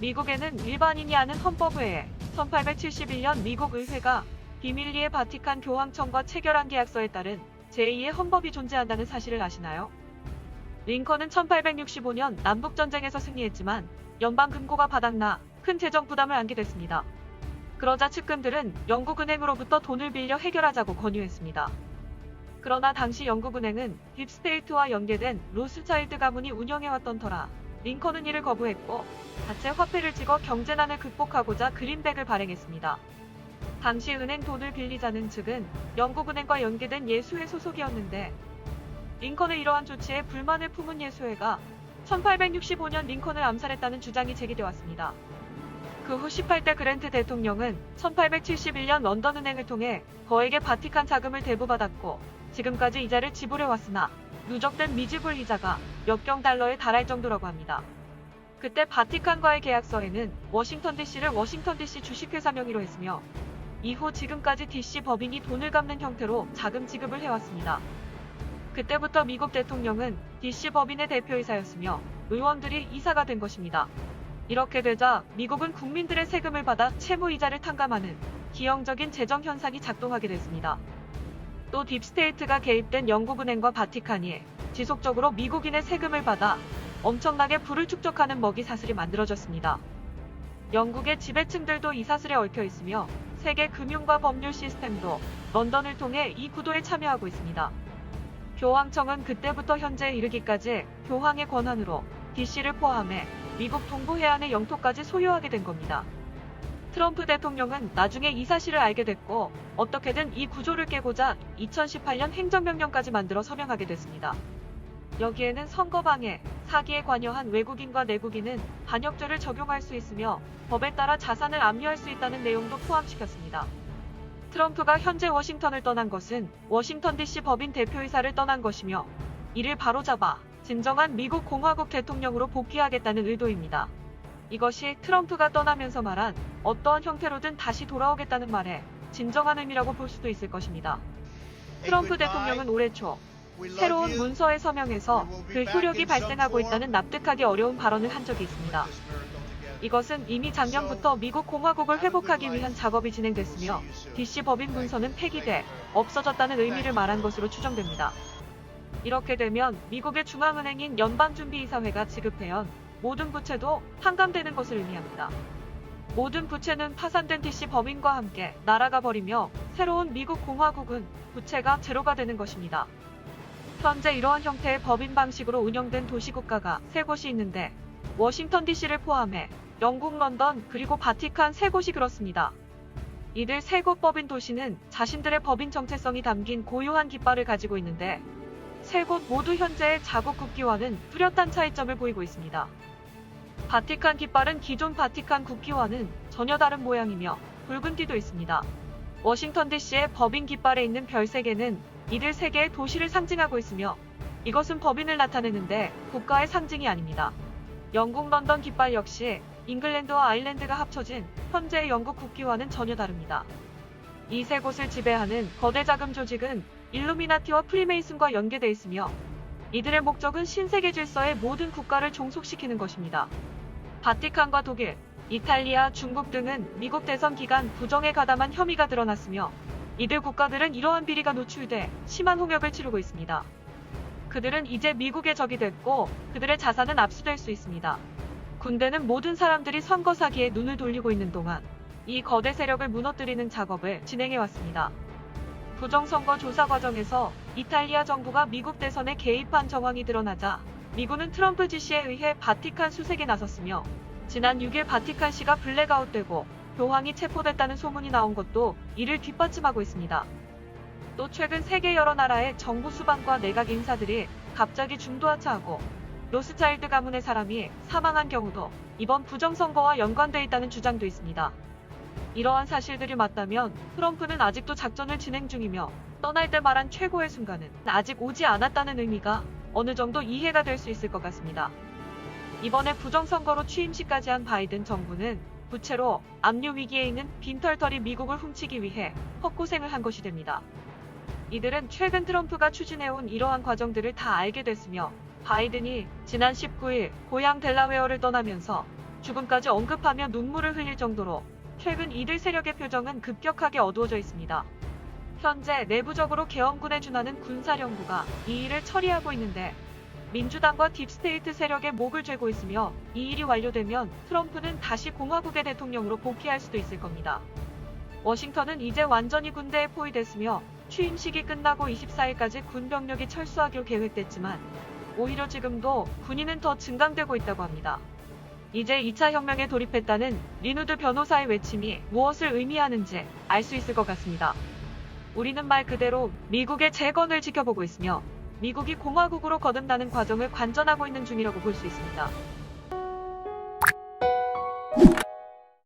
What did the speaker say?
미국에는 일반인이 아는 헌법 외에 1871년 미국 의회가 비밀리에 바티칸 교황청과 체결한 계약서에 따른 제2의 헌법이 존재한다는 사실을 아시나요? 링컨은 1865년 남북전쟁에서 승리했지만 연방금고가 바닥나 큰 재정 부담을 안게 됐습니다. 그러자 측근들은 영국은행으로부터 돈을 빌려 해결하자고 권유했습니다. 그러나 당시 영국은행은 딥스테이트와 연계된 로스차일드 가문이 운영해왔던 터라 링컨은 이를 거부했고 자체 화폐를 찍어 경제난을 극복하고자 그린백을 발행했습니다. 당시 은행 돈을 빌리자는 측은 영국은행과 연계된 예수회 소속이었는데 링컨의 이러한 조치에 불만을 품은 예수회가 1865년 링컨을 암살했다는 주장이 제기돼 왔습니다. 그 후 18대 그랜트 대통령은 1871년 런던은행을 통해 거액의 바티칸 자금을 대부받았고 지금까지 이자를 지불해왔으나 누적된 미지불 이자가 몇 경 달러에 달할 정도라고 합니다. 그때 바티칸과의 계약서에는 워싱턴 DC를 워싱턴 DC 주식회사 명의로 했으며 이후 지금까지 DC 법인이 돈을 갚는 형태로 자금 지급을 해왔습니다. 그때부터 미국 대통령은 DC 법인의 대표이사였으며 의원들이 이사가 된 것입니다. 이렇게 되자 미국은 국민들의 세금을 받아 채무이자를 탕감하는 기형적인 재정 현상이 작동하게 됐습니다. 또 딥스테이트가 개입된 영국은행과 바티칸이 지속적으로 미국인의 세금을 받아 엄청나게 부를 축적하는 먹이 사슬이 만들어졌습니다. 영국의 지배층들도 이 사슬에 얽혀 있으며 세계 금융과 법률 시스템도 런던을 통해 이 구도에 참여하고 있습니다. 교황청은 그때부터 현재에 이르기까지 교황의 권한으로 DC를 포함해 미국 동부 해안의 영토까지 소유하게 된 겁니다. 트럼프 대통령은 나중에 이 사실을 알게 됐고 어떻게든 이 구조를 깨고자 2018년 행정명령까지 만들어 서명하게 됐습니다. 여기에는 선거방해, 사기에 관여한 외국인과 내국인은 반역죄를 적용할 수 있으며 법에 따라 자산을 압류할 수 있다는 내용도 포함시켰습니다. 트럼프가 현재 워싱턴을 떠난 것은 워싱턴 DC 법인 대표이사를 떠난 것이며 이를 바로잡아 진정한 미국 공화국 대통령으로 복귀하겠다는 의도입니다. 이것이 트럼프가 떠나면서 말한 어떠한 형태로든 다시 돌아오겠다는 말의 진정한 의미라고 볼 수도 있을 것입니다. 트럼프 대통령은 올해 초 새로운 문서에 서명해서 그 효력이 발생하고 있다는 납득하기 어려운 발언을 한 적이 있습니다. 이것은 이미 작년부터 미국 공화국을 회복하기 위한 작업이 진행됐으며 DC 법인 문서는 폐기돼 없어졌다는 의미를 말한 것으로 추정됩니다. 이렇게 되면 미국의 중앙은행인 연방준비이사회가 지급해온 모든 부채도 탕감되는 것을 의미합니다. 모든 부채는 파산된 DC 법인과 함께 날아가 버리며 새로운 미국 공화국은 부채가 제로가 되는 것입니다. 현재 이러한 형태의 법인 방식으로 운영된 도시국가가 3곳이 있는데 워싱턴 DC를 포함해 영국 런던 그리고 바티칸 3곳이 그렇습니다. 이들 3곳 법인 도시는 자신들의 법인 정체성이 담긴 고유한 깃발을 가지고 있는데 3곳 모두 현재의 자국 국기와는 뚜렷한 차이점을 보이고 있습니다. 바티칸 깃발은 기존 바티칸 국기와는 전혀 다른 모양이며 붉은 띠도 있습니다. 워싱턴 DC의 법인 깃발에 있는 별 3개는 이들 3개의 도시를 상징하고 있으며 이것은 법인을 나타내는데 국가의 상징이 아닙니다. 영국 런던 깃발 역시 잉글랜드와 아일랜드가 합쳐진 현재의 영국 국기와는 전혀 다릅니다. 이 3곳을 지배하는 거대 자금 조직은 일루미나티와 프리메이슨과 연계돼 있으며 이들의 목적은 신세계 질서의 모든 국가를 종속시키는 것입니다. 바티칸과 독일, 이탈리아, 중국 등은 미국 대선 기간 부정에 가담한 혐의가 드러났으며 이들 국가들은 이러한 비리가 노출돼 심한 홍역을 치르고 있습니다. 그들은 이제 미국의 적이 됐고 그들의 자산은 압수될 수 있습니다. 군대는 모든 사람들이 선거 사기에 눈을 돌리고 있는 동안 이 거대 세력을 무너뜨리는 작업을 진행해왔습니다. 부정선거 조사 과정에서 이탈리아 정부가 미국 대선에 개입한 정황이 드러나자 미군은 트럼프 지시에 의해 바티칸 수색에 나섰으며 지난 6일 바티칸시가 블랙아웃되고 교황이 체포됐다는 소문이 나온 것도 이를 뒷받침하고 있습니다. 또 최근 세계 여러 나라의 정부 수반과 내각 인사들이 갑자기 중도하차하고 로스차일드 가문의 사람이 사망한 경우도 이번 부정선거와 연관돼 있다는 주장도 있습니다. 이러한 사실들이 맞다면 트럼프는 아직도 작전을 진행 중이며 떠날 때 말한 최고의 순간은 아직 오지 않았다는 의미가 어느 정도 이해가 될 수 있을 것 같습니다. 이번에 부정선거로 취임식까지 한 바이든 정부는 부채로 압류 위기에 있는 빈털터리 미국을 훔치기 위해 헛고생을 한 것이 됩니다. 이들은 최근 트럼프가 추진해온 이러한 과정들을 다 알게 됐으며 바이든이 지난 19일 고향 델라웨어를 떠나면서 죽음까지 언급하며 눈물을 흘릴 정도로 최근 이들 세력의 표정은 급격하게 어두워져 있습니다. 현재 내부적으로 계엄군에 준하는 군사령부가 이 일을 처리하고 있는데 민주당과 딥스테이트 세력의 목을 죄고 있으며 이 일이 완료되면 트럼프는 다시 공화국의 대통령으로 복귀할 수도 있을 겁니다. 워싱턴은 이제 완전히 군대에 포위됐으며 취임식이 끝나고 24일까지 군 병력이 철수하기로 계획됐지만 오히려 지금도 군인은 더 증강되고 있다고 합니다. 이제 2차 혁명에 돌입했다는 리누드 변호사의 외침이 무엇을 의미하는지 알 수 있을 것 같습니다. 우리는 말 그대로 미국의 재건을 지켜보고 있으며 미국이 공화국으로 거듭나는 과정을 관전하고 있는 중이라고 볼 수 있습니다.